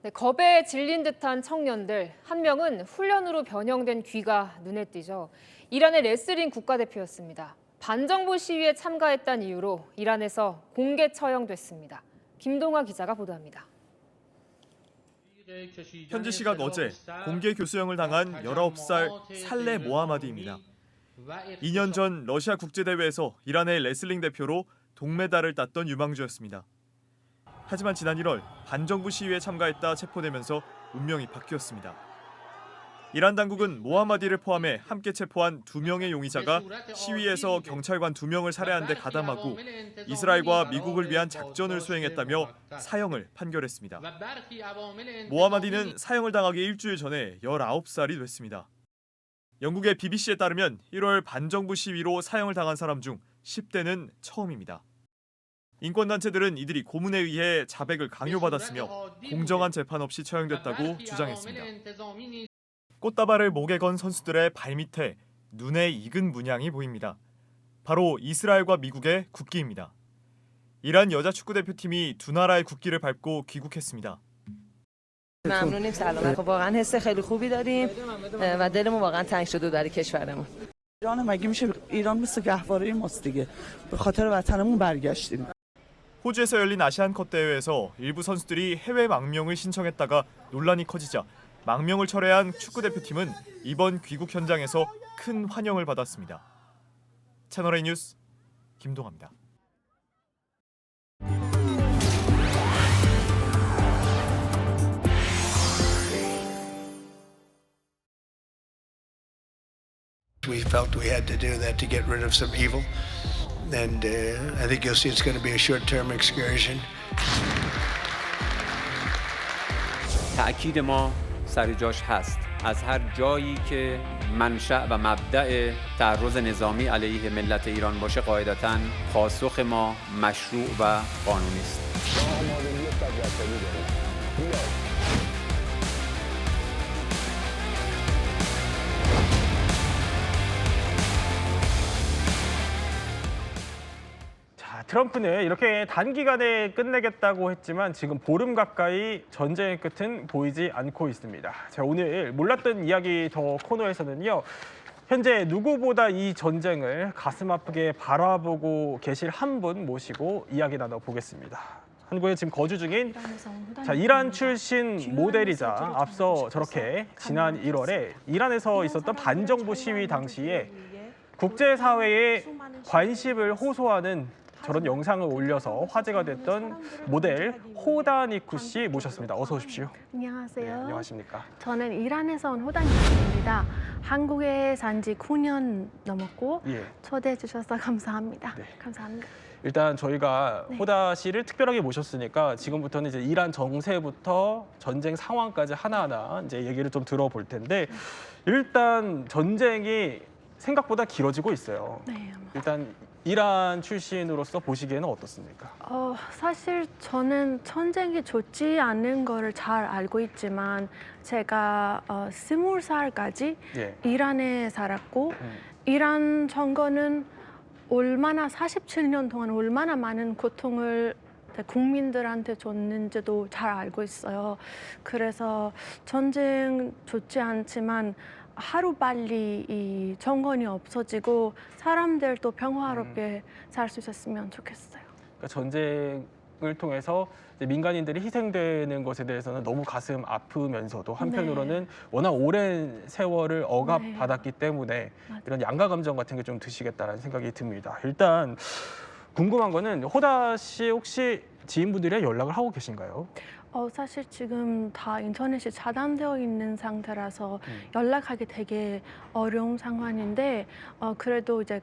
네, 겁에 질린 듯한 청년들, 한 명은 훈련으로 변형된 귀가 눈에 띄죠. 이란의 레슬링 국가대표였습니다. 반정부 시위에 참가했다는 이유로 이란에서 공개 처형됐습니다. 김동아 기자가 보도합니다. 현지 시각 어제 공개 교수형을 당한 19살 살레 모하마디입니다. 2년 전 러시아 국제대회에서 이란의 레슬링 대표로 동메달을 땄던 유망주였습니다. 하지만 지난 1월 반정부 시위에 참가했다 체포되면서 운명이 바뀌었습니다. 이란 당국은 모하마디를 포함해 함께 체포한 2명의 용의자가 시위에서 경찰관 2명을 살해한 데 가담하고 이스라엘과 미국을 위한 작전을 수행했다며 사형을 판결했습니다. 모하마디는 사형을 당하기 일주일 전에 19살이 됐습니다. 영국의 BBC에 따르면 1월 반정부 시위로 사형을 당한 사람 중 10대는 처음입니다. 인권단체들은 이들이 고문에 의해 자백을 강요받았으며 공정한 재판 없이 처형됐다고 주장했습니다. 꽃다발을 목에 건 선수들의 발밑에 눈에 익은 문양이 보입니다. 바로 이스라엘과 미국의 국기입니다. 이란 여자 축구대표팀이 두 나라의 국기를 밟고 귀국했습니다. ممنونیم سلامت. واقعا حس خیلی خوبی داریم و دلمون واقعا تنگ شده برای کشورمون. ایران مگه میشه ایران مثل گهواره ماست دیگه. به خاطر وطنمون برگشتیم. 호주에서 열린 아시안컵 대회에서 일부 선수들이 해외 망명을 신청했다가 논란이 커지자 망명을 철회한 축구대표팀은 이번 귀국 현장에서 큰 환영을 받았습니다. 채널A 뉴스 김동아입니다. We felt we had to do that to get rid of some evil, and I think you'll see it's going to be a short-term excursion. تأکید ما سر جاش هست. از هر جایی که منشأ و مبدأ تعرض نظامی علیه ملت ایران باشه قاعدتاً پاسخ ما مشروع و قانونی است. 트럼프는 이렇게 단기간에 끝내겠다고 했지만 지금 보름 가까이 전쟁의 끝은 보이지 않고 있습니다. 자, 오늘 몰랐던 이야기 더 코너에서는요. 현재 누구보다 이 전쟁을 가슴 아프게 바라보고 계실 한 분 모시고 이야기 나눠보겠습니다. 한국에 지금 거주 중인 이란 출신 모델이자 앞서 저렇게 지난 1월에 이란에서 있었던 반정부 시위 당시에 국제사회에 관심을 호소하는 저런 영상을 올려서 화제가 됐던 모델 호다니쿠 씨 모셨습니다. 어서 오십시오. 안녕하세요. 네, 안녕하십니까. 저는 이란에서 온 호다니쿠입니다. 한국에 산 지 9년 넘었고 초대해 주셔서 감사합니다. 네. 감사합니다. 일단 저희가 호다 씨를 특별하게 모셨으니까 지금부터는 이제 이란 정세부터 전쟁 상황까지 하나하나 이제 얘기를 좀 들어볼 텐데 일단 전쟁이 생각보다 길어지고 있어요. 네. 일단 이란 출신으로서 보시기에는 어떻습니까? 사실 저는 전쟁이 좋지 않은 거를 잘 알고 있지만 제가 20살까지 이란에 살았고 이란 정권은 얼마나 47년 동안 얼마나 많은 고통을 국민들한테 줬는지도 잘 알고 있어요. 그래서 전쟁 좋지 않지만 하루빨리 이 정권이 없어지고 사람들도 평화롭게 살 수 있었으면 좋겠어요. 그러니까 전쟁을 통해서 이제 민간인들이 희생되는 것에 대해서는 너무 가슴 아프면서도 한편으로는 워낙 오랜 세월을 억압받았기 때문에 이런 양가 감정 같은 게 좀 드시겠다는 생각이 듭니다. 일단 궁금한 거는 호다 씨 혹시 지인분들이랑 연락을 하고 계신가요? 사실 지금 다 인터넷이 차단되어 있는 상태라서 연락하기 되게 어려운 상황인데 그래도 이제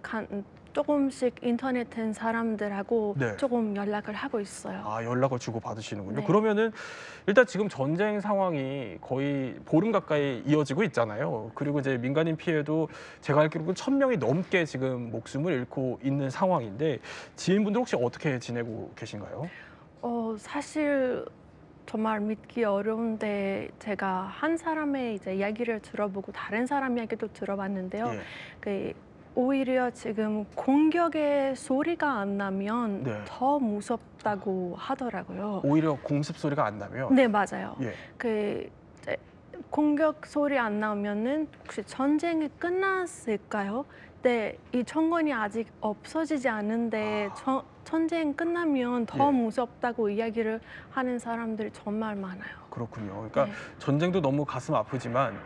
조금씩 인터넷 된 사람들하고 조금 연락을 하고 있어요. 아, 연락을 주고 받으시는군요. 네. 그러면은 일단 지금 전쟁 상황이 거의 보름 가까이 이어지고 있잖아요. 그리고 이제 민간인 피해도 제가 알기로는 1000명이 넘게 지금 목숨을 잃고 있는 상황인데 지인분들 혹시 어떻게 지내고 계신가요? 사실 정말 믿기 어려운데 제가 한 사람의 이제 이야기를 들어보고 다른 사람 이야기도 들어봤는데요. 오히려 지금 공격의 소리가 안 나면 네. 더 무섭다고 하더라고요. 오히려 공습 소리가 안 나면 네, 맞아요. 예. 그 이제 공격 소리 안 나오면은 혹시 전쟁이 끝났을까요? 네, 이 정권이 아직 없어지지 않은데 전쟁 끝나면 더 예. 무섭다고 이야기를 하는 사람들이 정말 많아요. 그렇군요. 그러니까 네. 전쟁도 너무 가슴 아프지만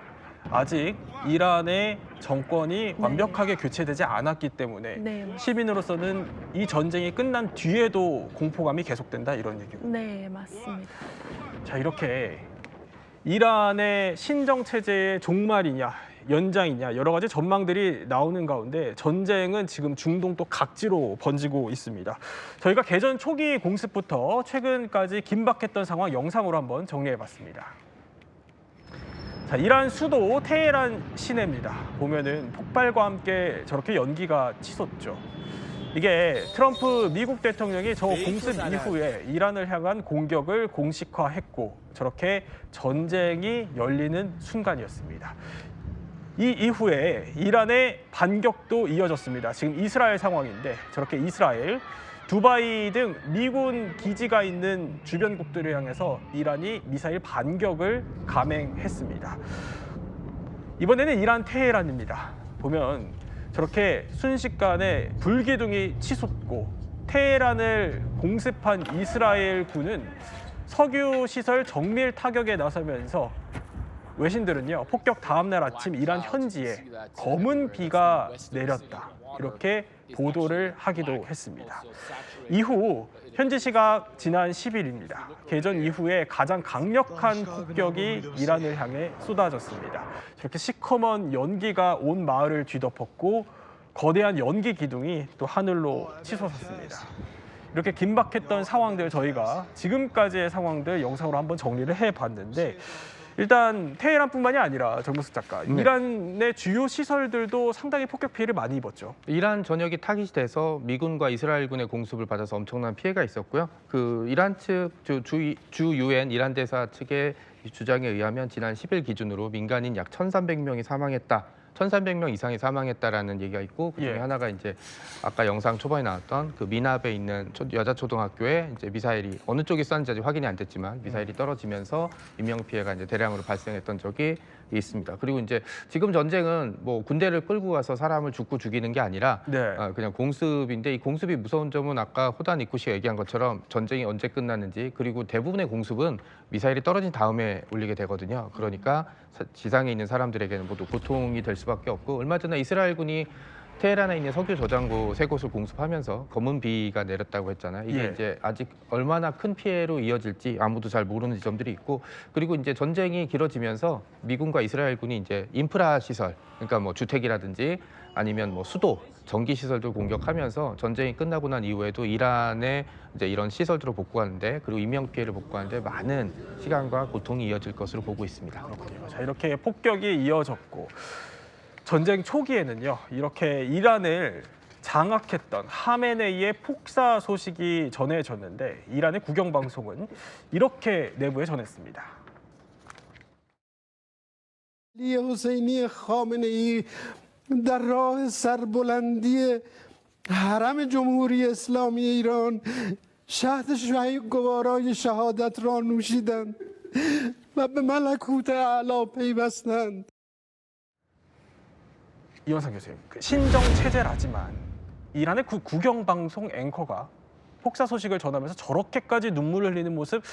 아직 이란의 정권이 완벽하게 교체되지 않았기 때문에 네, 맞습니다. 시민으로서는 이 전쟁이 끝난 뒤에도 공포감이 계속된다 이런 얘기고. 네, 맞습니다. 자, 이렇게 이란의 신정 체제의 종말이냐 연장이냐 여러 가지 전망들이 나오는 가운데 전쟁은 지금 중동 또 각지로 번지고 있습니다. 저희가 개전 초기 공습부터 최근까지 긴박했던 상황 영상으로 한번 정리해봤습니다. 자, 이란 수도 테헤란 시내입니다. 보면은 폭발과 함께 저렇게 연기가 치솟죠. 이게 트럼프 미국 대통령이 저 공습 이후에 이란을 향한 공격을 공식화했고 저렇게 전쟁이 열리는 순간이었습니다. 이 이후에 이란의 반격도 이어졌습니다. 지금 이스라엘 상황인데 저렇게 이스라엘, 두바이 등 미군 기지가 있는 주변국들을 향해서 이란이 미사일 반격을 감행했습니다. 이번에는 이란 테헤란입니다. 보면 저렇게 순식간에 불기둥이 치솟고 테헤란을 공습한 이스라엘 군은 석유 시설 정밀 타격에 나서면서 외신들은요, 폭격 다음 날 아침 이란 현지에 검은 비가 내렸다 이렇게 보도를 하기도 했습니다. 이후 현지 시각 지난 10일입니다. 개전 이후에 가장 강력한 폭격이 이란을 향해 쏟아졌습니다. 저렇게 시커먼 연기가 온 마을을 뒤덮었고 거대한 연기 기둥이 또 하늘로 치솟았습니다. 이렇게 긴박했던 상황들 저희가 지금까지의 상황들 영상으로 한번 정리를 해봤는데 일단 테헤란뿐만이 아니라 정무숙 작가, 이란의 주요 시설들도 상당히 폭격 피해를 많이 입었죠. 이란 전역이 타깃이 돼서 미군과 이스라엘군의 공습을 받아서 엄청난 피해가 있었고요. 그 이란 측 주 유엔 이란 대사 측의 주장에 의하면 지난 10일 기준으로 민간인 약 1,300명이 사망했다. 1,300명 이상이 사망했다라는 얘기가 있고 그중에 하나가 이제 아까 영상 초반에 나왔던 그 미납에 있는 여자 초등학교에 이제 미사일이 어느 쪽이 쐈는지 아직 확인이 안 됐지만 미사일이 떨어지면서 인명 피해가 이제 대량으로 발생했던 적이 있습니다. 그리고 이제 지금 전쟁은 뭐 군대를 끌고 가서 사람을 죽이는 게 아니라 그냥 공습인데 이 공습이 무서운 점은 아까 호단 이쿠 씨가 얘기한 것처럼 전쟁이 언제 끝났는지 그리고 대부분의 공습은 미사일이 떨어진 다음에 울리게 되거든요. 그러니까 지상에 있는 사람들에게는 모두 고통이 될 수밖에 없고 얼마 전에 이스라엘군이 테헤란에 있는 석유 저장고 3곳을 공습하면서 검은 비가 내렸다고 했잖아요. 이게 이제 아직 얼마나 큰 피해로 이어질지 아무도 잘 모르는 지점들이 있고 그리고 이제 전쟁이 길어지면서 미군과 이스라엘군이 이제 인프라 시설, 그러니까 뭐 주택이라든지 아니면 뭐 수도, 전기 시설들 공격하면서 전쟁이 끝나고 난 이후에도 이란의 이제 이런 시설들을 복구하는데 그리고 인명 피해를 복구하는데 많은 시간과 고통이 이어질 것으로 보고 있습니다. 그렇군요. 자, 이렇게 폭격이 이어졌고 전쟁 초기에는요, 이렇게 이란을 장악했던 하메네이의 폭사 소식이 전해졌는데 이란의 국영방송은 이렇게 내부에 전했습니다. حسینی خامنه‌ای در راه سربلندی حرم جمهوری اسلامی ایران شهد گوارای شهادت را نوشیدند و به ملکوت اعلی پیوستند. 이원상 교수님, 신정 체제라지만 이란의 국영방송 앵커가 폭사 소식을 전하면서 저렇게까지 눈물을 흘리는 모습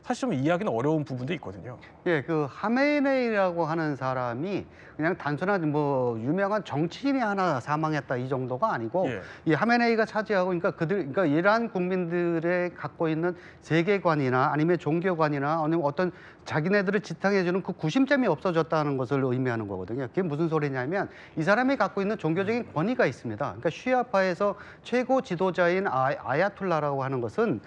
사실 좀 이해하기는 어려운 부분도 있거든요. 예, 그 하메네이라고 하는 사람이 그냥 단순한 뭐 유명한 정치인이 하나 사망했다 이 정도가 아니고 이 하메네이가 차지하고 그러니까 이란 국민들의 갖고 있는 세계관이나 아니면 종교관이나 아니면 어떤 자기네들을 지탱해주는 그 구심점이 없어졌다는 것을 의미하는 거거든요. 그게 무슨 소리냐면 이 사람이 갖고 있는 종교적인 권위가 있습니다. 그러니까 시아파에서 최고 지도자인 아야툴라라고 하는 것은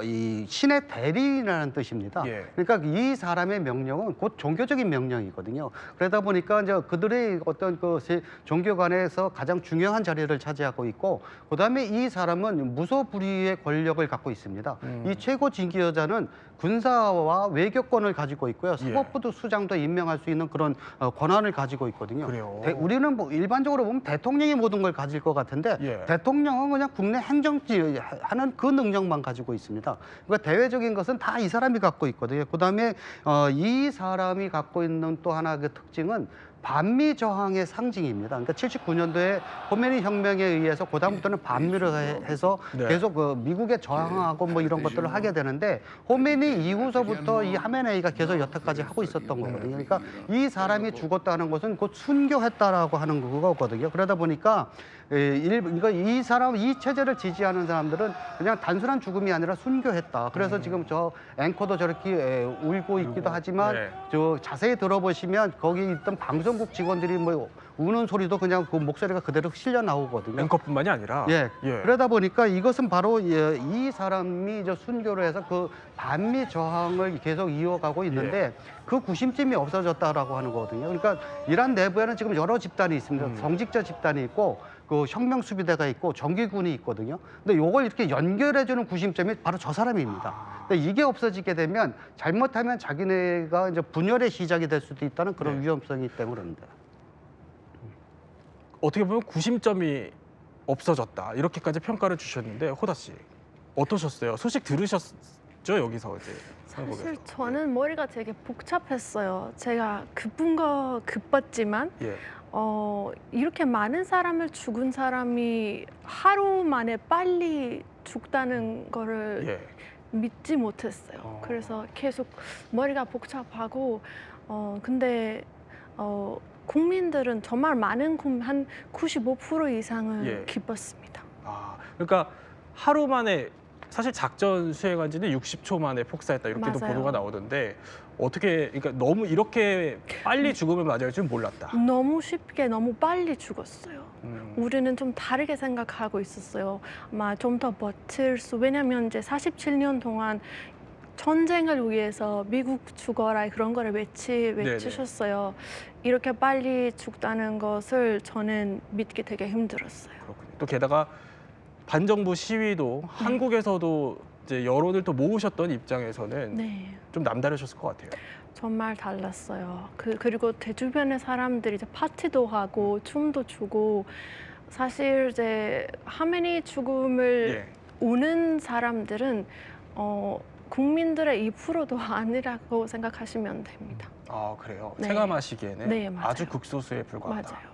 이 신의 대리인이라는 뜻입니다. 그러니까 이 사람의 명령은 곧 종교적인 명령이거든요. 그러다 보니까 이제 그들의 어떤 그 종교관에서 가장 중요한 자리를 차지하고 있고, 그다음에 이 사람은 무소불위의 권력을 갖고 있습니다. 이 최고 지도자는 군사와 외교권을 가지고 있고요. 사법부도 수장도 임명할 수 있는 그런 권한을 가지고 있거든요. 그래요. 우리는 뭐 일반적으로 보면 대통령이 모든 걸 가질 것 같은데 대통령은 그냥 국내 행정지 하는 그 능력만 가지고 있습니다. 그러니까 대외적인 것은 다 이 사람이 갖고 있거든요. 그다음에 이 사람이 갖고 있는 또 하나 그 특징은 반미 저항의 상징입니다. 그러니까 79년도에 호메니 혁명에 의해서 그다음부터는 반미를 해서 계속 그 미국에 저항하고 뭐 이런 것들을 하게 되는데 호메니 이후서부터 이 하메네이가 계속 여태까지 하고 있었던 거거든요. 그러니까 이 사람이 죽었다는 것은 곧 순교했다라고 하는 그거거든요. 그러다 보니까 이 사람, 이 체제를 지지하는 사람들은 그냥 단순한 죽음이 아니라 순교했다. 그래서 지금 저 앵커도 저렇게 울고 있기도 하지만 저 자세히 들어보시면 거기 있던 방송국 직원들이 뭐 우는 소리도 그냥 그 목소리가 그대로 실려 나오거든요. 앵커뿐만이 아니라. 그러다 보니까 이것은 바로 이 사람이 저 순교를 해서 그 반미 저항을 계속 이어가고 있는데 그 구심점이 없어졌다라고 하는 거거든요. 그러니까 이란 내부에는 지금 여러 집단이 있습니다. 성직자 집단이 있고 그 혁명 수비대가 있고 정규군이 있거든요. 근데 이걸 이렇게 연결해주는 구심점이 바로 저 사람입니다. 근데 이게 없어지게 되면 잘못하면 자기네가 이제 분열의 시작이 될 수도 있다는 그런 위험성이 때문에 그럽니다. 어떻게 보면 구심점이 없어졌다 이렇게까지 평가를 주셨는데 호다 씨 어떠셨어요? 소식 들으셨죠 여기서 이제 한국에서? 사실 저는 머리가 되게 복잡했어요. 제가 급은 거 급했지만 이렇게 많은 사람을 죽은 사람이 하루 만에 빨리 죽다는 거를 믿지 못했어요. 그래서 계속 머리가 복잡하고 근데 국민들은 정말 많은 한 95% 이상은 기뻤습니다. 그러니까 하루 만에 사실 작전 수행한 지는 60초 만에 폭사했다 이렇게도 맞아요. 보도가 나오던데 어떻게 그러니까 너무 이렇게 빨리 죽음을 맞이할 줄 몰랐다. 너무 쉽게 너무 빨리 죽었어요. 우리는 좀 다르게 생각하고 있었어요. 아마 좀 더 버틸 수 왜냐면 이제 47년 동안 전쟁을 위해서 미국 죽어라 그런 거를 외치셨어요. 이렇게 빨리 죽다는 것을 저는 믿기 되게 힘들었어요. 그렇군요. 또 게다가 반정부 시위도 한국에서도 이제 여론을 또 모으셨던 입장에서는 좀 남다르셨을 것 같아요. 정말 달랐어요. 그리고 주변의 사람들이 이제 파티도 하고 춤도 추고 사실 이제 하메니 죽음을 우는 사람들은 국민들의 2%도 아니라고 생각하시면 됩니다. 아 그래요? 체감하시기에는 맞아요. 아주 극소수에 불과하다. 맞아요.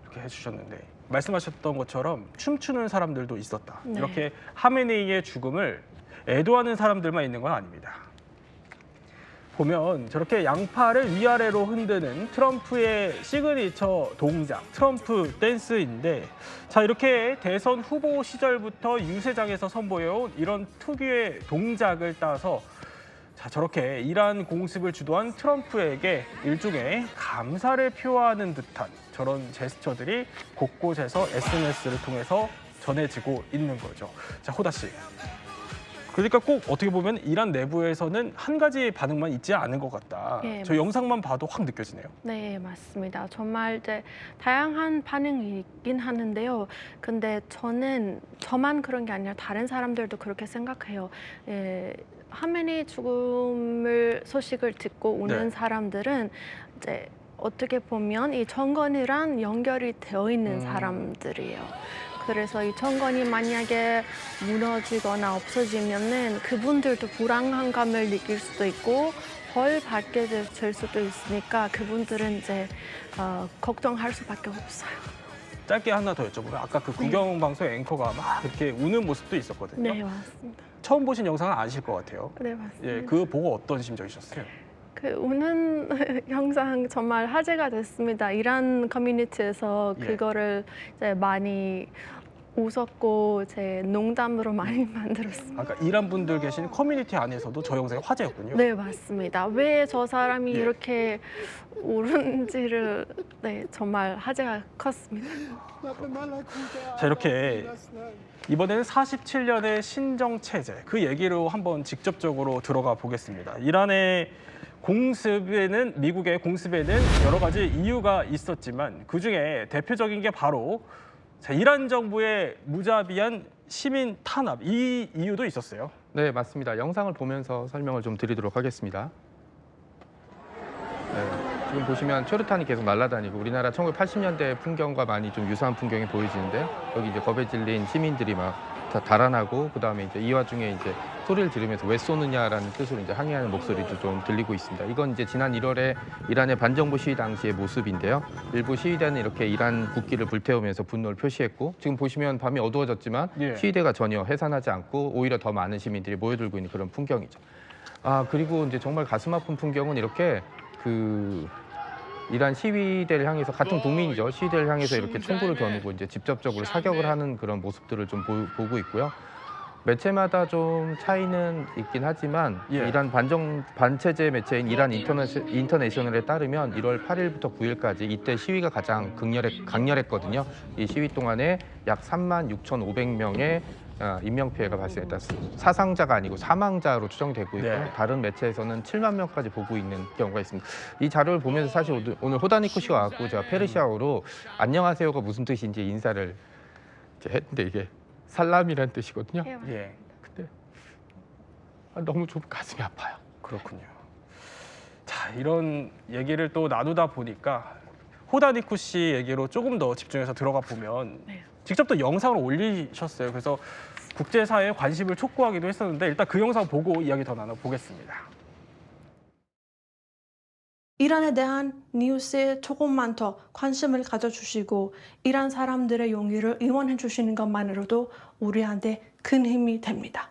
이렇게 해주셨는데 말씀하셨던 것처럼 춤추는 사람들도 있었다. 이렇게 하메네이의 죽음을 애도하는 사람들만 있는 건 아닙니다. 보면 저렇게 양팔을 위아래로 흔드는 트럼프의 시그니처 동작, 트럼프 댄스인데 자 이렇게 대선 후보 시절부터 유세장에서 선보여온 이런 특유의 동작을 따서 자 저렇게 이란 공습을 주도한 트럼프에게 일종의 감사를 표하는 듯한 저런 제스처들이 곳곳에서 SNS를 통해서 전해지고 있는 거죠. 자 호다 씨. 그러니까 꼭 어떻게 보면 이란 내부에서는 한 가지 반응만 있지 않은 것 같다. 저 영상만 봐도 확 느껴지네요. 네, 맞습니다. 정말 이제 다양한 반응이 있긴 하는데요. 근데 저만 그런 게 아니라 다른 사람들도 그렇게 생각해요. 하메니 죽음을 소식을 듣고 오는 사람들은 이제 어떻게 보면 이 정권이랑 연결이 되어 있는 사람들이에요. 그래서 이 정권이 만약에 무너지거나 없어지면은 그분들도 불안한 감을 느낄 수도 있고 벌 받게 될 수도 있으니까 그분들은 이제 걱정할 수밖에 없어요. 짧게 하나 더 여쭤보면 아까 그 국영방송 앵커가 막 이렇게 우는 모습도 있었거든요. 네, 맞습니다. 처음 보신 영상은 아실 것 같아요. 네, 맞습니다. 예, 그거 보고 어떤 심정이셨어요? 그 우는 영상 정말 화제가 됐습니다. 이란 커뮤니티에서 그거를 이제 많이 웃었고 제 농담으로 많이 만들었습니다. 아까 이란 분들 계신 커뮤니티 안에서도 저 영상이 화제였군요. 네, 맞습니다. 왜 저 사람이 이렇게 우는지를 정말 화제가 컸습니다. 자 이렇게 이번에는 47년의 신정 체제 그 얘기로 한번 직접적으로 들어가 보겠습니다. 이란의 공습에는 미국의 공습에는 여러 가지 이유가 있었지만 그중에 대표적인 게 바로 이란 정부의 무자비한 시민 탄압 이 이유도 있었어요. 네, 맞습니다. 영상을 보면서 설명을 좀 드리도록 하겠습니다. 네, 지금 보시면 최루탄이 계속 날아다니고 우리나라 1980년대 풍경과 많이 좀 유사한 풍경이 보여지는데 여기 이제 겁에 질린 시민들이 막 다 달아나고 그다음에 이제 이 와중에 이제 소리를 지르면서 왜 쏘느냐라는 뜻으로 이제 항의하는 목소리도 좀 들리고 있습니다. 이건 이제 지난 1월에 이란의 반정부 시위 당시의 모습인데요. 일부 시위대는 이렇게 이란 국기를 불태우면서 분노를 표시했고 지금 보시면 밤이 어두워졌지만 시위대가 전혀 해산하지 않고 오히려 더 많은 시민들이 모여들고 있는 그런 풍경이죠. 그리고 이제 정말 가슴 아픈 풍경은 이렇게 이란 시위대를 향해서 같은 국민이죠. 시위대를 향해서 이렇게 총구를 겨누고 이제 직접적으로 사격을 하는 그런 모습들을 좀 보고 있고요. 매체마다 좀 차이는 있긴 하지만 이란 반체제 매체인 이란 인터내셔널에 따르면 1월 8일부터 9일까지 이때 시위가 가장 강렬했거든요. 이 시위 동안에 약 36,500명의 인명피해가 발생했다. 사상자가 아니고 사망자로 추정되고 있고 다른 매체에서는 7만 명까지 보고 있는 경우가 있습니다. 이 자료를 보면서 사실 오늘 호다니쿠 씨가 왔고 제가 페르시아어로 안녕하세요가 무슨 뜻인지 인사를 했는데 이게 살람이라는 뜻이거든요. 예. 근데 너무 좀 가슴이 아파요. 그렇군요. 자, 이런 얘기를 또 나누다 보니까 호다니쿠 씨 얘기로 조금 더 집중해서 들어가 보면 직접 또 영상을 올리셨어요. 그래서 국제사회의 관심을 촉구하기도 했었는데 일단 그 영상 보고 이야기 더 나눠보겠습니다. 이란에 대한 뉴스에 조금만 더 관심을 가져주시고 이란 사람들의 용기를 응원해 주시는 것만으로도 우리한테 큰 힘이 됩니다.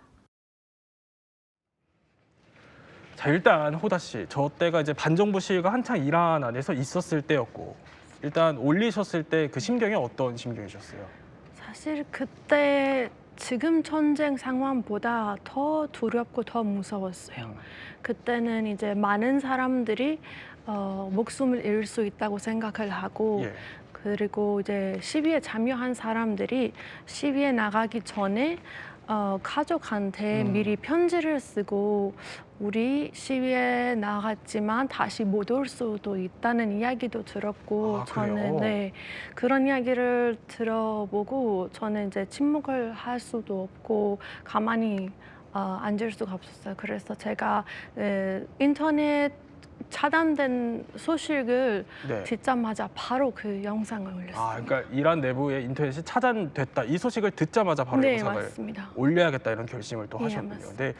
자, 일단 호다 씨, 저 때가 이제 반정부 시위가 한창 이란 안에서 있었을 때였고 일단 올리셨을 때 그 심경이 어떤 심경이셨어요? 사실 그때 지금 전쟁 상황보다 더 두렵고 더 무서웠어요. 그때는 이제 많은 사람들이 목숨을 잃을 수 있다고 생각을 하고 그리고 이제 시위에 참여한 사람들이 시위에 나가기 전에 가족한테 미리 편지를 쓰고 우리 시위에 나갔지만 다시 못 올 수도 있다는 이야기도 들었고 저는 그런 이야기를 들어보고 저는 이제 침묵을 할 수도 없고 가만히 앉을 수가 없었어요. 그래서 제가 인터넷 차단된 소식을 듣자마자 바로 그 영상을 올렸어요. 그러니까 이란 내부의 인터넷이 차단됐다. 이 소식을 듣자마자 바로 영상을 맞습니다. 올려야겠다 이런 결심을 또 하셨군요. 근데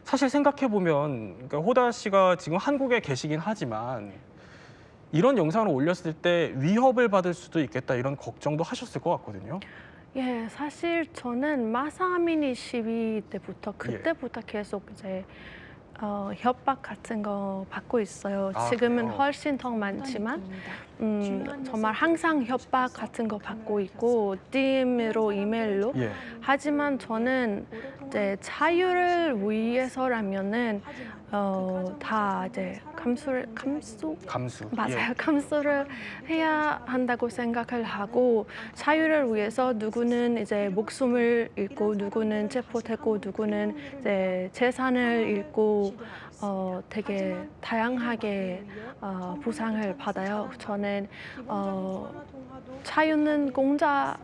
사실 생각해 보면 그러니까 호다 씨가 지금 한국에 계시긴 하지만 이런 영상을 올렸을 때 위협을 받을 수도 있겠다 이런 걱정도 하셨을 것 같거든요. 사실 저는 마사 아미니 시위 때부터 그때부터 계속 이제 협박 같은 거 받고 있어요. 지금은 훨씬 더 많지만 정말 항상 협박 같은 거 받고 있고 DM으로 이메일로 하지만 저는 이제 자유를 위해서라면은 다 이제 맞아요. 감수를 해야 한다고 생각을 하고 자유를 위해서 누구는 이제 목숨을 잃고 누구는 체포되고 누구는 이제 재산을 잃고 되게 다양하게 보상을 받아요. 저는 자유는 공짜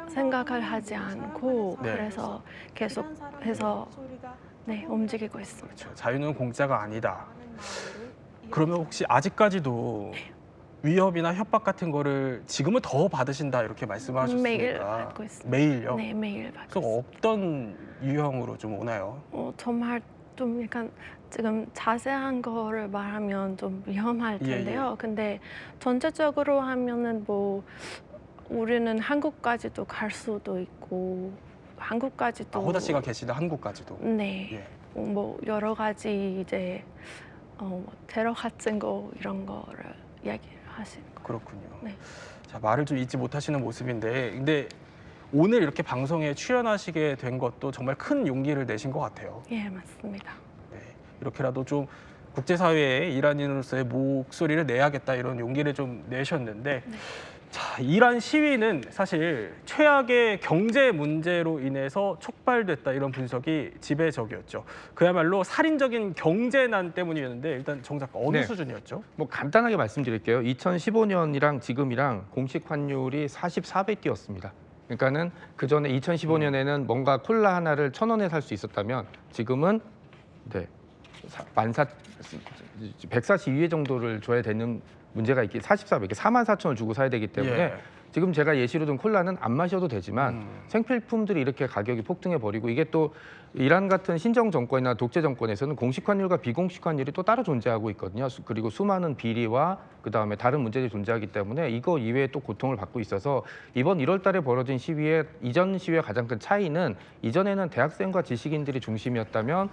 생각을 하지 않고 그래서 계속해서 움직이고 있습니다. 그렇죠. 자유는 공짜가 아니다. 그러면 혹시 아직까지도 위협이나 협박 같은 거를 지금은 더 받으신다 이렇게 말씀하셨으니까 매일 받고 있습니다. 매일요? 네, 매일 받고 그럼 어떤 유형으로 좀 오나요? 정말 좀 약간 지금 자세한 거를 말하면 좀 위험할 텐데요. 근데 전체적으로 하면은 뭐 우리는 한국까지도 갈 수도 있고 한국까지도 호다 씨가 계시는 한국까지도. 뭐 여러 가지 이제 테러 같은 거 이런 거를 이야기하시는 거예요. 그렇군요. 자, 말을 좀 잊지 못하시는 모습인데 근데 오늘 이렇게 방송에 출연하시게 된 것도 정말 큰 용기를 내신 것 같아요. 맞습니다. 이렇게라도 좀 국제사회에 이란인으로서의 목소리를 내야겠다 이런 용기를 좀 내셨는데 자, 이란 시위는 사실 최악의 경제 문제로 인해서 촉발됐다 이런 분석이 지배적이었죠. 그야말로 살인적인 경제난 때문이었는데 일단 정 작가 어느 수준이었죠? 뭐 간단하게 말씀드릴게요. 2015년이랑 지금이랑 공식 환율이 44배 뛰었습니다. 그러니까는 그 전에 2015년에는 뭔가 콜라 하나를 1,000원에 살 수 있었다면 지금은 142회 정도를 줘야 되는 문제가 있기 44배, 44,000원 주고 사야 되기 때문에 예. 지금 제가 예시로 든 콜라는 안 마셔도 되지만 생필품들이 이렇게 가격이 폭등해 버리고 이게 또 이란 같은 신정 정권이나 독재 정권에서는 공식 환율과 비공식 환율이 또 따로 존재하고 있거든요. 그리고 수많은 비리와 그다음에 다른 문제들이 존재하기 때문에 이거 이외에 또 고통을 받고 있어서 이번 1월 달에 벌어진 시위의 이전 시위의 가장 큰 차이는 이전에는 대학생과 지식인들이 중심이었다면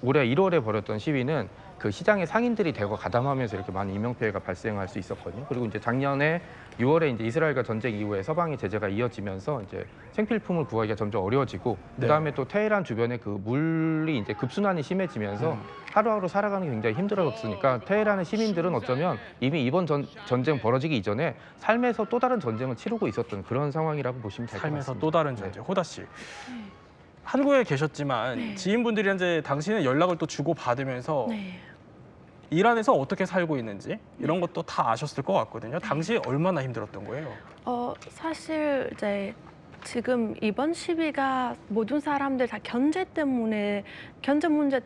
올해 1월에 벌였던 시위는 그 시장의 상인들이 대거 가담하면서 이렇게 많은 인명피해가 발생할 수 있었거든요. 그리고 이제 작년에 6월에 이제 이스라엘과 전쟁 이후에 서방의 제재가 이어지면서 이제 생필품을 구하기가 점점 어려워지고 그다음에 또 테헤란 주변에 그 물이 이제 급순환이 심해지면서 하루하루 살아가는 게 굉장히 힘들어졌으니까 테헤란의 시민들은 어쩌면 이미 이번 전쟁 벌어지기 이전에 삶에서 또 다른 전쟁을 치르고 있었던 그런 상황이라고 보시면 될 것 같습니다. 삶에서 또 다른 전쟁. 호다 씨. 한국에 계셨지만 지인분들이 이제 당신의 연락을 또 주고 받으면서 이란에서 어떻게 살고 있는지 이런 것도 다 아셨을 것 같거든요. 당시에 얼마나 힘들었던 거예요? 사실 이제 지금 이번 시위가 모든 사람들 다 경제 문제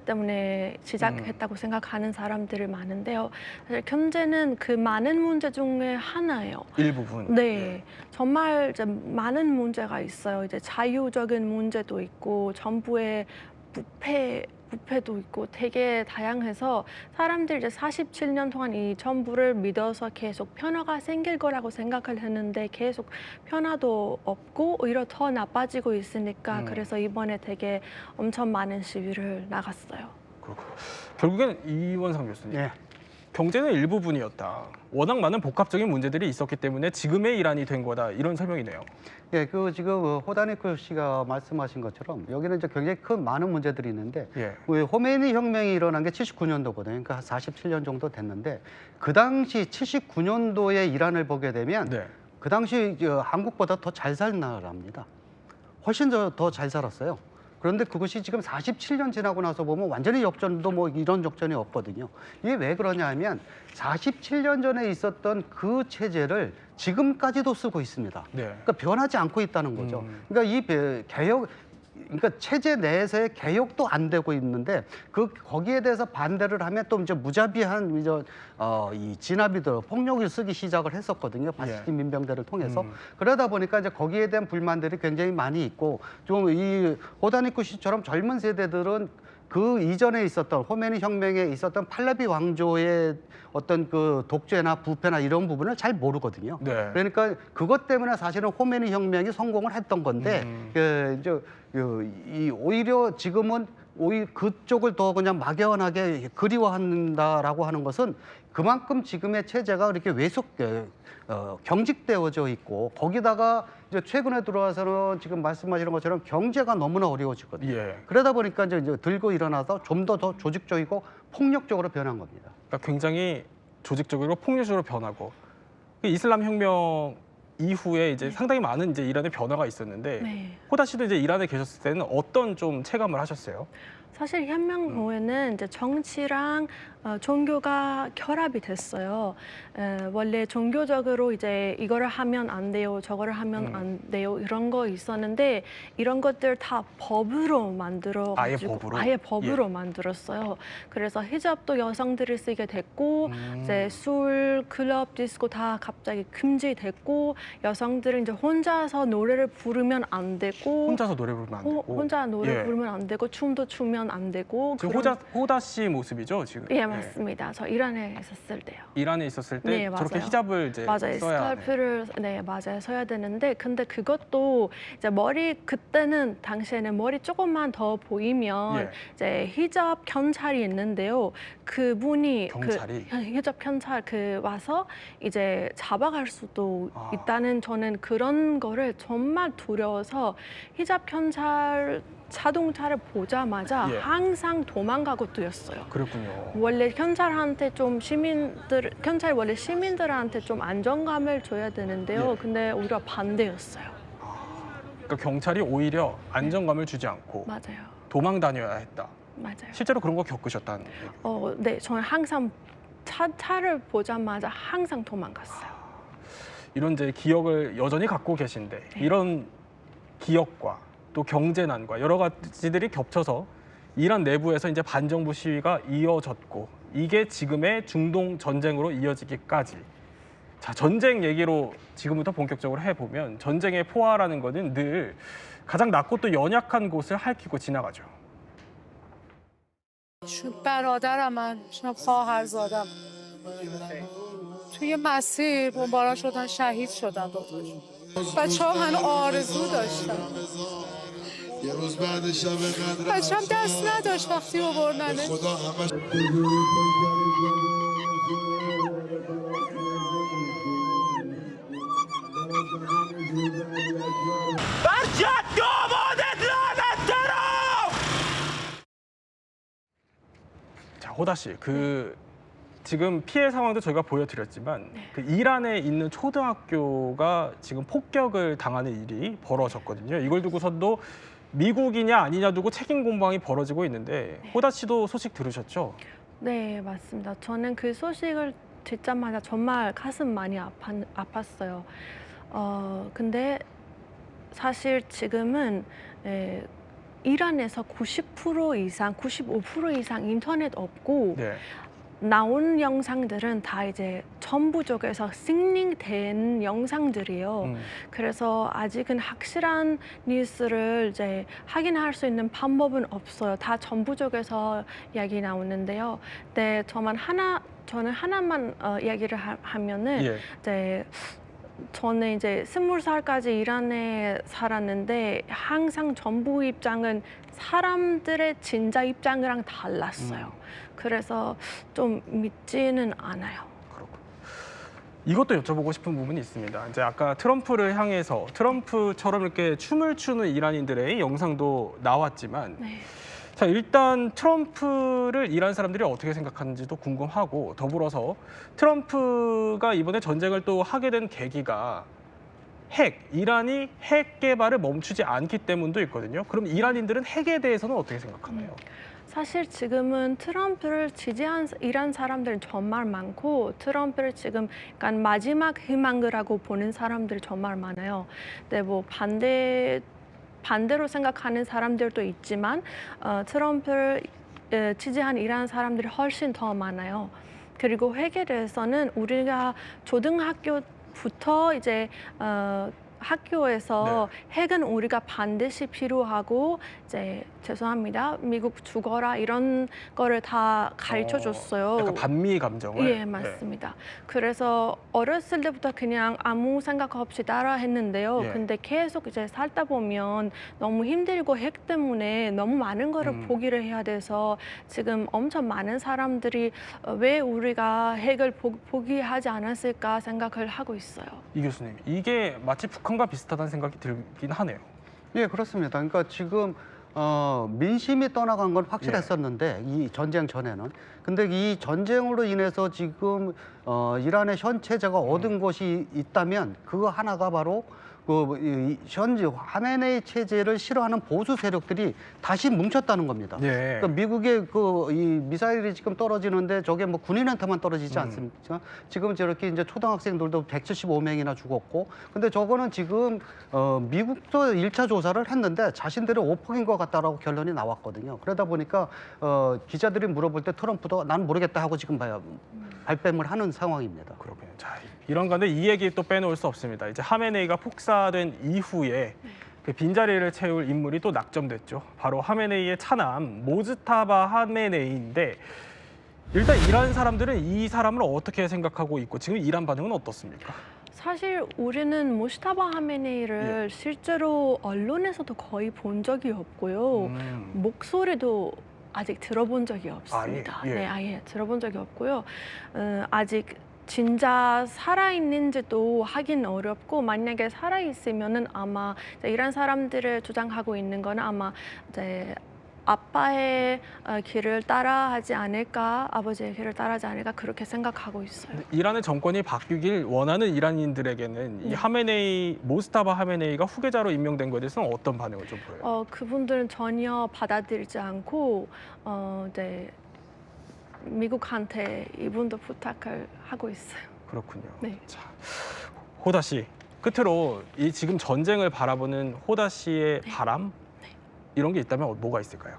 때문에 시작했다고 생각하는 사람들이 많은데요. 사실 경제는 그 많은 문제 중에 하나예요. 일부분. 네, 정말 이제 많은 문제가 있어요. 이제 자유적인 문제도 있고 정부의 부패도 있고 되게 다양해서 사람들이 이제 47년 동안 이 정부를 믿어서 계속 변화가 생길 거라고 생각을 했는데 계속 변화도 없고 오히려 더 나빠지고 있으니까 그래서 이번에 되게 엄청 많은 시위를 나갔어요. 그렇고 결국엔 이원상 교수님. 경제는 일부분이었다. 워낙 많은 복합적인 문제들이 있었기 때문에 지금의 이란이 된 거다. 이런 설명이네요. 예, 그 지금 호다니크 씨가 말씀하신 것처럼 여기는 이제 굉장히 큰 많은 문제들이 있는데 호메니 혁명이 일어난 게 79년도거든요. 그러니까 한 47년 정도 됐는데 그 당시 79년도에 이란을 보게 되면 그 당시 한국보다 더 잘 살 나라입니다. 훨씬 더 잘 살았어요. 그런데 그것이 지금 47년 지나고 나서 보면 완전히 역전도 뭐 이런 역전이 없거든요. 이게 왜 그러냐 하면 47년 전에 있었던 그 체제를 지금까지도 쓰고 있습니다. 그러니까 변하지 않고 있다는 거죠. 그러니까 이 개혁, 그러니까 체제 내에서의 개혁도 안 되고 있는데 거기에 대해서 반대를 하면 또 이제 무자비한 이 진압이들 폭력을 쓰기 시작을 했었거든요. 파시즘 민병대를 통해서. 그러다 보니까 이제 거기에 대한 불만들이 굉장히 많이 있고 좀 이 호다니쿠 씨처럼 젊은 세대들은 그 이전에 있었던 호메니 혁명에 있었던 팔레비 왕조의 어떤 그 독재나 부패나 이런 부분을 잘 모르거든요. 그러니까 그것 때문에 사실은 호메니 혁명이 성공을 했던 건데 오히려 지금은 오히려 그쪽을 더 그냥 막연하게 그리워한다라고 하는 것은 그만큼 지금의 체제가 그렇게 경직되어져 있고 거기다가 이제 최근에 들어와서는 지금 말씀하시는 것처럼 경제가 너무나 어려워지거든요. 그러다 보니까 이제 들고 일어나서 좀 더 조직적이고 폭력적으로 변한 겁니다. 그러니까 굉장히 조직적이고 폭력적으로 변하고 이슬람 혁명 이후에 이제 상당히 많은 이제 이란의 변화가 있었는데 호다 씨도 이제 이란에 계셨을 때는 어떤 좀 체감을 하셨어요? 사실 혁명 후에는 이제 정치랑 종교가 결합이 됐어요. 원래 종교적으로 이제 이거를 하면 안 돼요, 저거를 하면 안 돼요 이런 거 있었는데 이런 것들 다 법으로 만들어가지고 아예 법으로 만들었어요. 그래서 히잡도 여성들이 쓰게 됐고 이제 술, 클럽, 디스코 다 갑자기 금지됐고 여성들은 이제 혼자서 노래를 부르면 안 되고 혼자서 노래 부르면 안 되고 혼자 노래 부르면 안 되고 춤도 추면 안 되고 지금 호다 씨 모습이죠 지금? 맞습니다. 저 이란에 있었을 때요. 이란에 있었을 때 저렇게 히잡을 이제 맞아요. 스카프를 써야 되는데 근데 그것도 이제 머리 그때는 당시에는 머리 조금만 더 보이면 이제 히잡 경찰이 있는데요. 그분이 히잡 경찰 와서 이제 잡아갈 수도 있다는 저는 그런 거를 정말 두려워서 히잡 경찰 자동차를 보자마자 항상 도망가고 뛰었어요. 그렇군요. 원래 경찰한테 좀 경찰 원래 시민들한테 좀 안정감을 줘야 되는데요. 근데 오히려 반대였어요. 그러니까 경찰이 오히려 안정감을 주지 않고 도망 다녀야 했다. 맞아요. 실제로 그런 거 겪으셨다는 얘기예요? 네, 저는 항상 차를 보자마자 항상 도망갔어요. 이런 이제 기억을 여전히 갖고 계신데 이런 기억과 또 경제난과 여러 가지들이 겹쳐서 이란 내부에서 이제 반정부 시위가 이어졌고 이게 지금의 중동 전쟁으로 이어지기까지. 자, 전쟁 얘기로 지금부터 본격적으로 해보면 전쟁의 포화라는 거는 늘 가장 낮고 또 연약한 곳을 핥히고 지나가죠. برادرم من خواهرزادم توی مسیر بمباران شدن شهید شدن بچه‌ها هنوز آرزو داشتن بچه‌م دست نداشت وقتی آوردنش 자, 호다 씨, 지금 피해 상황도 저희가 보여드렸지만 그 이란에 있는 초등학교가 지금 폭격을 당하는 일이 벌어졌거든요. 이걸 두고서도 미국이냐 아니냐 두고 책임 공방이 벌어지고 있는데 호다 씨도 소식 들으셨죠? 네, 맞습니다. 저는 그 소식을 듣자마자 정말 가슴 많이 아팠어요. 근데 사실 지금은 이란에서 90% 이상, 95% 이상 인터넷 없고 나온 영상들은 다 이제 정부 쪽에서 싱링된 영상들이에요. 그래서 아직은 확실한 뉴스를 이제 확인할 수 있는 방법은 없어요. 다 정부 쪽에서 이야기 나오는데요. 네, 저는 하나만 이야기를 하면은 이제 저는 이제 20살까지 이란에 살았는데 항상 정부 입장은 사람들의 진짜 입장이랑 달랐어요. 그래서 좀 믿지는 않아요. 그렇군요. 이것도 여쭤보고 싶은 부분이 있습니다. 이제 아까 트럼프를 향해서 트럼프처럼 이렇게 춤을 추는 이란인들의 영상도 나왔지만 자, 일단 트럼프를 이란 사람들이 어떻게 생각하는지도 궁금하고 더불어서 트럼프가 이번에 전쟁을 또 하게 된 계기가 이란이 핵 개발을 멈추지 않기 때문도 있거든요. 그럼 이란인들은 핵에 대해서는 어떻게 생각하나요? 사실 지금은 트럼프를 지지한 이란 사람들은 정말 많고 트럼프를 지금 약간 마지막 희망이라고 보는 사람들이 정말 많아요. 근데 뭐 반대로 생각하는 사람들도 있지만 트럼프를 지지한 이란 사람들이 훨씬 더 많아요. 그리고 핵에 대해서는 우리가 초등학교부터 이제 학교에서 핵은 우리가 반드시 필요하고 이제 죄송합니다. 미국 죽어라 이런 거를 다 가르쳐 줬어요. 약간 반미 감정을. 예, 맞습니다. 그래서 어렸을 때부터 그냥 아무 생각 없이 따라 했는데요. 근데 계속 이제 살다 보면 너무 힘들고 핵 때문에 너무 많은 거를 포기를 해야 돼서 지금 엄청 많은 사람들이 왜 우리가 핵을 포기하지 않았을까 생각을 하고 있어요. 이 교수님, 이게 마치 북한과 비슷하다는 생각이 들긴 하네요. 예, 그렇습니다. 그러니까 지금 민심이 떠나간 건 확실했었는데 이 전쟁 전에는. 근데 이 전쟁으로 인해서 지금 이란의 현 체제가 얻은 것이 있다면 그거 하나가 바로 현재 하메네이 체제를 싫어하는 보수 세력들이 다시 뭉쳤다는 겁니다. 그러니까 미국의 이 미사일이 지금 떨어지는데 저게 뭐 군인한테만 떨어지지 않습니까? 지금 저렇게 이제 초등학생들도 175명이나 죽었고, 근데 저거는 지금 미국도 1차 조사를 했는데 자신들의 오폭인 것 같다라고 결론이 나왔거든요. 그러다 보니까 기자들이 물어볼 때 트럼프도 난 모르겠다 하고 지금 발뺌을 하는 상황입니다. 그렇군요. 자, 이런 건데 이 얘기 또 빼놓을 수 없습니다. 이제 하메네이가 폭사된 이후에 그 빈자리를 채울 인물이 또 낙점됐죠. 바로 하메네이의 차남 모즈타바 하메네이인데 일단 이란 사람들은 이 사람을 어떻게 생각하고 있고 지금 이란 반응은 어떻습니까? 사실 우리는 모스타바 하메네이를 실제로 언론에서도 거의 본 적이 없고요. 목소리도 아직 들어본 적이 없습니다. 네, 아예 들어본 적이 없고요. 아직 진짜 살아있는지도 하긴 어렵고 만약에 살아있으면은 아마 이란 사람들을 주장하고 있는 거는 아마 이제 아빠의 길을 따라하지 않을까, 아버지의 길을 따라하지 않을까 그렇게 생각하고 있어요. 이란의 정권이 바뀌길 원하는 이란인들에게는 이 하메네이, 모스타바 하메네이가 후계자로 임명된 것에 대해서는 어떤 반응을 좀 보여요? 그분들은 전혀 받아들이지 않고 이제 미국한테 이분도 부탁을 하고 있어요. 그렇군요. 네. 자, 호다 씨, 끝으로 이 지금 전쟁을 바라보는 호다 씨의 바람 이런 게 있다면 뭐가 있을까요?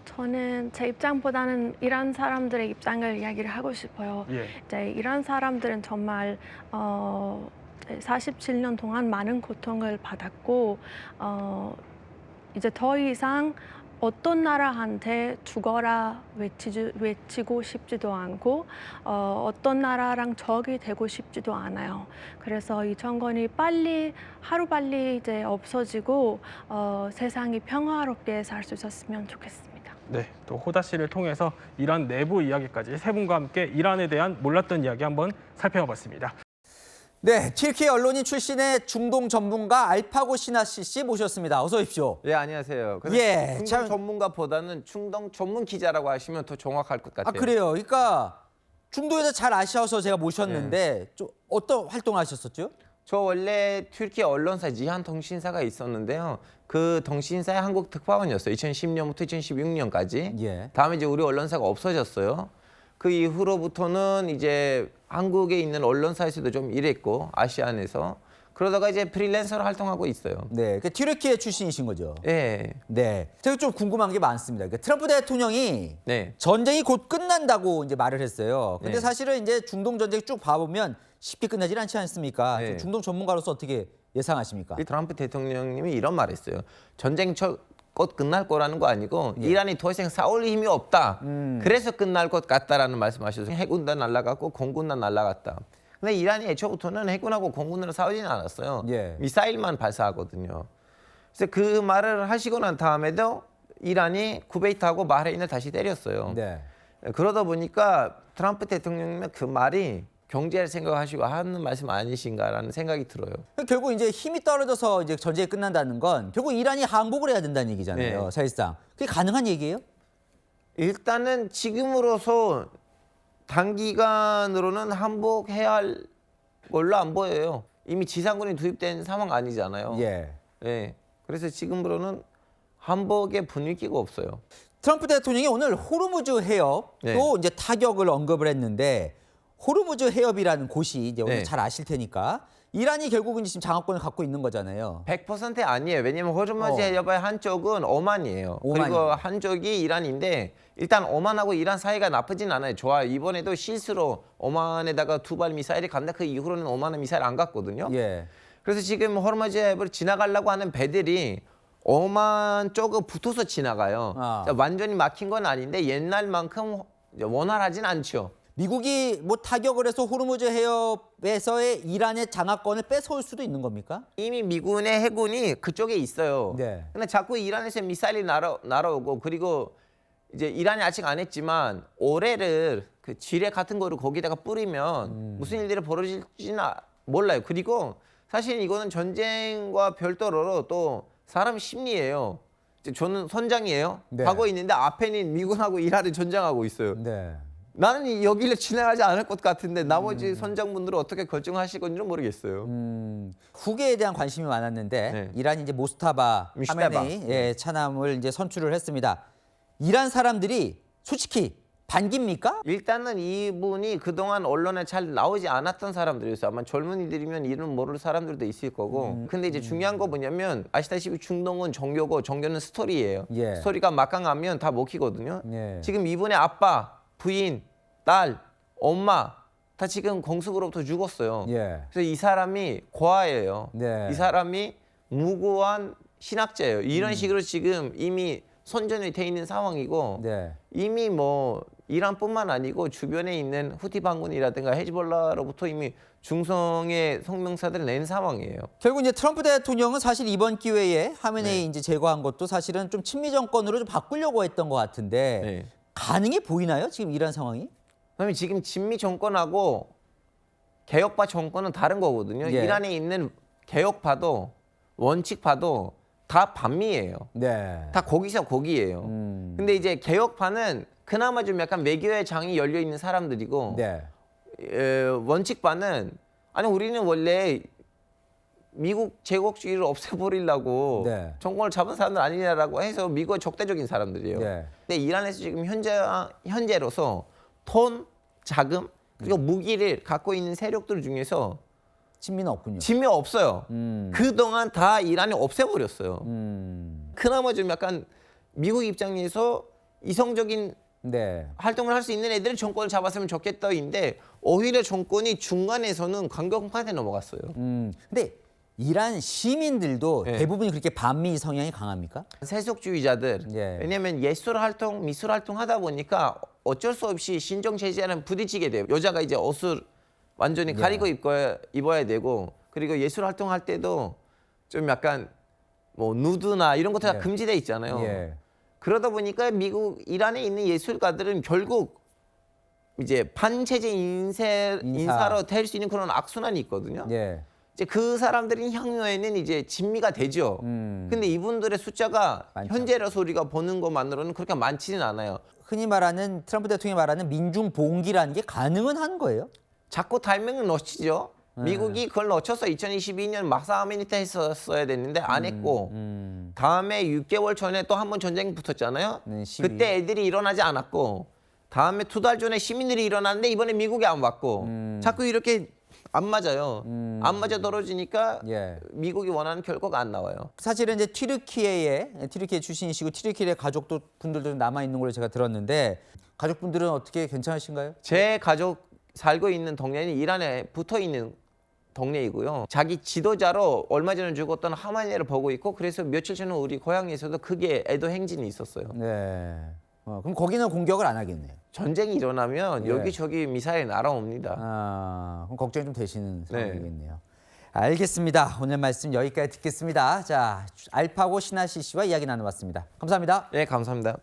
저는 제 입장보다는 이란 사람들의 입장을 이야기를 하고 싶어요. 이제 이란 사람들은 정말 47년 동안 많은 고통을 받았고 이제 더 이상 어떤 나라한테 죽어라 외치고 싶지도 않고 어떤 나라랑 적이 되고 싶지도 않아요. 그래서 이 정권이 하루빨리 이제 없어지고 세상이 평화롭게 살 수 있었으면 좋겠습니다. 네, 또 호다 씨를 통해서 이란 내부 이야기까지 세 분과 함께 이란에 대한 몰랐던 이야기 한번 살펴봤습니다. 네, 튀르키예 언론인 출신의 중동 전문가 알파고 시나시 씨 모셨습니다. 어서 오십시오. 예, 안녕하세요. 예, 중동 전문가보다는 중동 전문 기자라고 하시면 더 정확할 것 같아요. 아, 그래요? 그러니까 중동에서 잘 아셔서 제가 모셨는데 좀 어떤 활동을 하셨었죠? 저 원래 튀르키예 언론사 지한 통신사가 있었는데요. 그 통신사의 한국 특파원이었어요. 2010년부터 2016년까지. 다음에 이제 우리 언론사가 없어졌어요. 그 이후로부터는 이제 한국에 있는 언론사에서도 좀 일했고 아시안에서 그러다가 이제 프리랜서로 활동하고 있어요. 네, 그 튀르키예 출신이신 거죠? 네. 네. 제가 좀 궁금한 게 많습니다. 그러니까 트럼프 대통령이 전쟁이 곧 끝난다고 이제 말을 했어요. 근데 사실은 이제 중동 전쟁 쭉 봐보면 쉽게 끝나질 않지 않습니까? 좀 중동 전문가로서 어떻게 예상하십니까? 트럼프 대통령님이 이런 말했어요. 전쟁 곧 끝날 거라는 거 아니고 이란이 더 이상 싸울 힘이 없다. 그래서 끝날 것 같다라는 말씀하셨어요. 해군도 날아갔고 공군도 날아갔다. 근데 이란이 애초부터는 해군하고 공군으로 싸우지는 않았어요. 미사일만 발사하거든요. 그래서 그 말을 하시고 난 다음에도 이란이 쿠웨이트하고 바레인을 다시 때렸어요. 그러다 보니까 트럼프 대통령님의 그 말이 경제를 생각하시고 하는 말씀 아니신가라는 생각이 들어요. 결국 이제 힘이 떨어져서 이제 전쟁이 끝난다는 건 결국 이란이 항복을 해야 된다는 얘기잖아요. 사실상 그게 가능한 얘기예요? 일단은 지금으로서 단기간으로는 항복해야 할 걸로 안 보여요. 이미 지상군이 투입된 상황 아니잖아요. 그래서 지금으로는 항복의 분위기가 없어요. 트럼프 대통령이 오늘 호르무즈 해협도 이제 타격을 언급을 했는데 호르무즈 해협이라는 곳이 이제 오늘 잘 아실 테니까 이란이 결국은 지금 장악권을 갖고 있는 거잖아요. 100% 아니에요. 왜냐면 호르무즈 해협의 한쪽은 오만이에요. 그리고 한쪽이 이란인데 일단 오만하고 이란 사이가 나쁘진 않아요. 좋아요. 이번에도 실수로 오만에다가 2발 미사일이 간다. 그 이후로는 오만은 미사일 안 갔거든요. 그래서 지금 호르무즈 해협을 지나가려고 하는 배들이 오만 쪽을 붙어서 지나가요. 완전히 막힌 건 아닌데 옛날만큼 원활하진 않죠. 미국이 뭐 타격을 해서 호르무즈 해협에서의 이란의 장악권을 뺏어올 수도 있는 겁니까? 이미 미군의 해군이 그쪽에 있어요. 근데 자꾸 이란에서 미사일이 날아오고 그리고 이제 이란이 아직 안 했지만 오래를 그 지뢰 같은 거를 거기다가 뿌리면 무슨 일들이 벌어질지는 몰라요. 그리고 사실 이거는 전쟁과 별도로 또 사람 심리예요. 저는 선장이에요. 가고 있는데 앞에는 미군하고 이란이 전쟁하고 있어요. 나는 여기를 지나가지 않을 것 같은데 나머지 선장분들은 어떻게 결정하실 건지는 모르겠어요. 후계에 대한 관심이 많았는데 이란이 이제 모스타바 하메네이 차남을 이제 선출을 했습니다. 이란 사람들이 솔직히 반깁니까? 일단은 이분이 그동안 언론에 잘 나오지 않았던 사람들이었어요. 아마 젊은이들이면 이름 모를 사람들도 있을 거고. 근데 이제 중요한 거 뭐냐면 아시다시피 중동은 종교고 종교는 스토리예요. 스토리가 막강하면 다 먹히거든요. 지금 이분의 아빠, 부인, 딸, 엄마 다 지금 공습으로부터 죽었어요. 그래서 이 사람이 고아예요. 이 사람이 무고한 신학자예요. 이런 식으로 지금 이미 선전이 돼 있는 상황이고 이미 뭐 이란뿐만 아니고 주변에 있는 후티 반군이라든가 헤즈볼라로부터 이미 중성의 성명사들을 낸 상황이에요. 결국 이제 트럼프 대통령은 사실 이번 기회에 하메네이 이제 제거한 것도 사실은 좀 친미 정권으로 좀 바꾸려고 했던 것 같은데 가능해 보이나요? 지금 이란 상황이? 그다음에 지금 친미 정권하고 개혁파 정권은 다른 거거든요. 이란에 있는 개혁파도 원칙파도 다 반미예요. 다 거기서 거기예요. 근데 이제 개혁파는 그나마 좀 약간 외교의 장이 열려 있는 사람들이고 원칙파는 아니 우리는 원래 미국 제국주의를 없애버리려고 정권을 잡은 사람들 아니냐라고 해서 미국의 적대적인 사람들이에요. 근데 이란에서 지금 현재로서 돈, 자금 그리고 무기를 갖고 있는 세력들 중에서 친미는 없군요. 친미 없어요. 그동안 다 이란이 없애버렸어요. 그나마 좀 약간 미국 입장에서 이성적인 활동을 할 수 있는 애들이 정권을 잡았으면 좋겠다인데 오히려 정권이 중간에서는 강경파한테 넘어갔어요. 근데 이란 시민들도 대부분이 그렇게 반미 성향이 강합니까? 세속주의자들. 왜냐하면 예술 활동, 미술 활동 하다 보니까 어쩔 수 없이 신종 제재랑 부딪히게 돼요. 여자가 이제 옷을 완전히 가리고 입어야 되고 그리고 예술 활동할 때도 좀 약간 뭐 누드나 이런 것도 다 금지돼 있잖아요. 그러다 보니까 미국, 이란에 있는 예술가들은 결국 이제 반체제 인사로 될 수 있는 그런 악순환이 있거든요. 이제 그 사람들이 향후에는 이제 진미가 되죠. 근데 이분들의 숫자가 현재로서 우리가 보는 것만으로는 그렇게 많지는 않아요. 흔히 말하는 트럼프 대통령이 말하는 민중 봉기라는 게 가능은 한 거예요? 자꾸 타이밍을 놓치죠. 미국이 그걸 놓쳐서 2022년 막사 아메니타 했었어야 됐는데 안 했고 다음에 6개월 전에 또 한 번 전쟁이 붙었잖아요. 그때 애들이 일어나지 않았고 다음에 2달 전에 시민들이 일어났는데 이번에 미국이 안 왔고 자꾸 이렇게 안 맞아요. 안 맞아 떨어지니까 미국이 원하는 결과가 안 나와요. 사실은 이제 튀르키예 출신이시고 튀르키예 가족도 분들도 남아 있는 걸로 제가 들었는데 가족분들은 어떻게 괜찮으신가요? 제 가족 살고 있는 동네는 이란에 붙어 있는 동네이고요. 자기 지도자로 얼마 전에 죽었던 하마니를 보고 있고 그래서 며칠 전에 우리 고향에서도 크게 애도 행진이 있었어요. 그럼 거기는 공격을 안 하겠네요. 전쟁이 일어나면 여기저기 미사일 날아옵니다. 그럼 걱정이 좀 되시는 상황이겠네요. 알겠습니다. 오늘 말씀 여기까지 듣겠습니다. 자, 알파고 신하시 씨와 이야기 나눠봤습니다. 감사합니다. 네, 감사합니다.